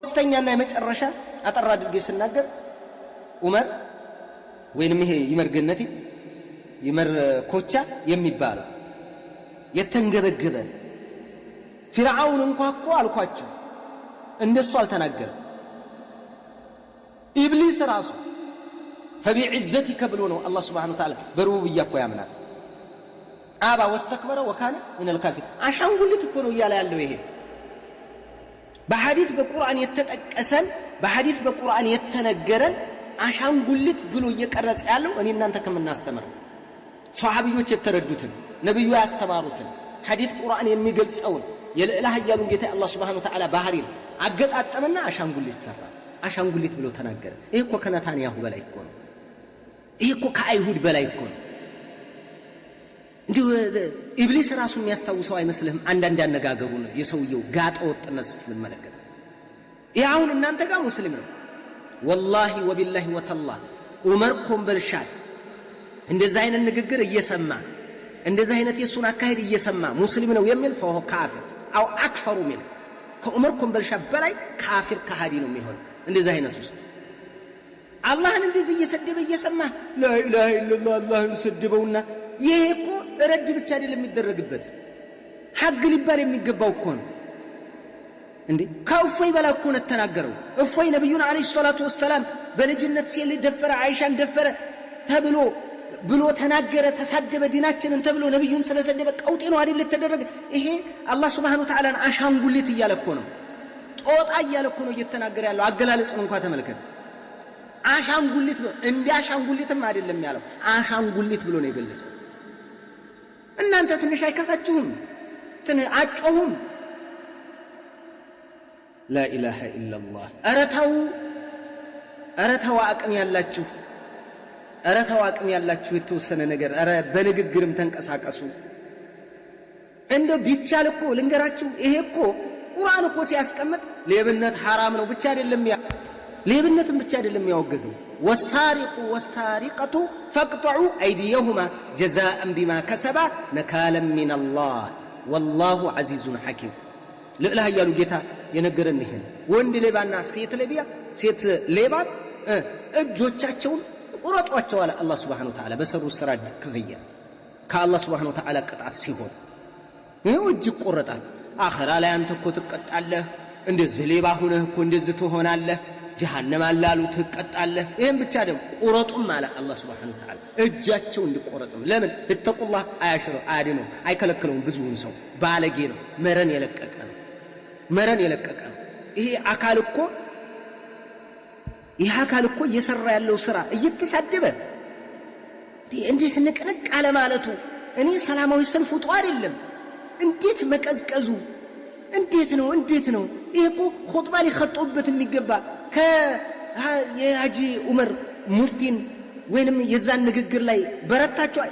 ሶስተኛና የመጨረሻ አጠራ አድርጌ ስናገር ዑመር ወይንም ይሄ ይመር ገነቲ ይመር ኮቻ የሚባለው የተንገበገበ ፊርዓውን እንኳን እኮ አልኳችሁ እንደሱ አልተናገረም። ኢብሊስ ራሱ فبعزتك ብሎ ነው አላህ Subhanahu Wa Ta'ala በሩቡብያ እኮ ያምናል። አባ ወስተክበረ ወካነ من الكافر አሻንጉሊት እኮ ነው እያለ ያለው ይሄ በሐዲስ በቁርአን የተጠቀሰን በሐዲስ በቁርአን የተነገረን አሻንጉሊት ብሎ እየቀረጸ ያለው እኔ እናንተ ከምናስተምር ሷሃቢዎች የተረዱትን ነብዩ ያስተማሩትን ሐዲስ ቁርአን የሚገልጸውን የልዕላህ ያሉን ጌታ አላህ Subhanahu Wa Ta'ala ባህሪን አገጣጠመና አሻንጉሊት ሰራ። አሻንጉሊት ብሎ ተናገረ። ይሄ እኮ ከነታንያሁ በላይ እኮ ነው። ይሄ እኮ ከአይሁድ በላይ እኮ ነው። እንዲሁ ኢብሊስ ራሱ የሚያስታውሰው አይመስልህም? አንዳንድ ያነጋገሩ ነው የሰውየው ጋጠ ወጥነት ስለመለከተ ይሄ አሁን እናንተ ጋር ሙስሊም ነው ወላሂ ወቢላሂ ወተላህ ዑመር ኮምበልሻል እንደዛ አይነት ንግግር እየሰማ እንደዛ አይነት የሱን አካሄድ እየሰማ ሙስሊም ነው የሚል ፈሆ ካፊር አው አክፈሩ ሚን ከዑመር ኮምበልሻል በላይ ካፊር ከሃዲ ነው የሚሆነው። እንደዛ አይነት ውስጥ አላህን እንደዚህ እየሰደበ እየሰማ ላ ኢላሃ ኢላላህ አላህን ሰደበውና ይሄ እኮ ረድ ብቻ አይደለም የሚደረግበት ሐቅ ሊባል የሚገባው እኮ ነው እንዴ። ከእፎይ በላ እኮ ነው ተናገረው። እፎይ ነብዩን አለይሂ ሰላቱ ወሰለም በልጅነት ሲል ደፈረ አይሻን ደፈረ ተብሎ ብሎ ተናገረ ተሳደበ ዲናችንን ተብሎ ነብዩን ስለሰደበ ቀውጤ ነው አይደል ተደረገ። ይሄ አላህ Subhanahu Wa Ta'ala አሻንጉሊት እያለ እኮ ነው ጦጣ እያለ እኮ ነው እየተናገረ ያለው። አገላለጹን እንኳን ተመልከተ። አሻንጉሊት ነው እንደ አሻንጉሊትም አይደለም ያለው አሻንጉሊት ብሎ ነው የገለጸው። እናንተ ትንሽ አይከፋችሁም? አጮሁም? ላ ኢላሃ ኢላላህ። ኧረ ተው አቅም ያላችሁ አቅም ያላችሁ የተወሰነ ነገር በንግግርም ተንቀሳቀሱ። እንደው ቢቻል እኮ ልንገራችሁ ይሄ እኮ ቁርአን እኮ ሲያስቀምጥ ሌብነት ሐራም ነው ብቻ አይደለም ሌብነትን ብቻ አይደለም ያወገዘው። ወሳሪቁ ወሳሪቀቱ ፈቅጠዑ አይዲየሁማ ጀዛአን ቢማ ከሰባ ነካለን ሚነላህ ወላሁ ዐዚዙን ሐኪም። ልዕላህ ያሉ ጌታ የነገረን ይሄን ወንድ ሌባና ሴት ሌባ እጆቻቸውን ቁረጧቸው አለ አላህ Subhanahu Wa Ta'ala በሰሩ ስራ ክፍያ ከአላህ Subhanahu Wa Ta'ala ቅጣት ሲሆን ይሄው እጅ ይቆረጣል። አኺራ ላይ አንተ እኮ ትቀጣለህ። እንደዚህ ሌባ ሆነህ እኮ እንደዚህ ትሆናለህ። ጀሃነም አላሉ ትቀጣለህ። ይሄን ብቻ አይደለም ቁረጡም አለ አላህ Subhanahu Wa Ta'ala እጃቸው እንዲቆረጥም። ለምን እተቁላህ አያድነው አይከለክለውም። ብዙውን ሰው ባለጌ ነው መረን የለቀቀ ነው። ይሄ አካል እኮ እየሰራ ያለው ስራ እየተሳደበ እንዴት ንቅንቅ አለ ማለቱ እኔ ሰላማዊ ሰልፍ ውጡ አይደለም እንዴት መቀዝቀዙ እንዴት ነው? ይሄ እኮ ኹጥባ ሊኸጡበት የሚገባ የሐጂ ዑመር ሙፍቲን ወይንም የዛን ንግግር ላይ በረታቸው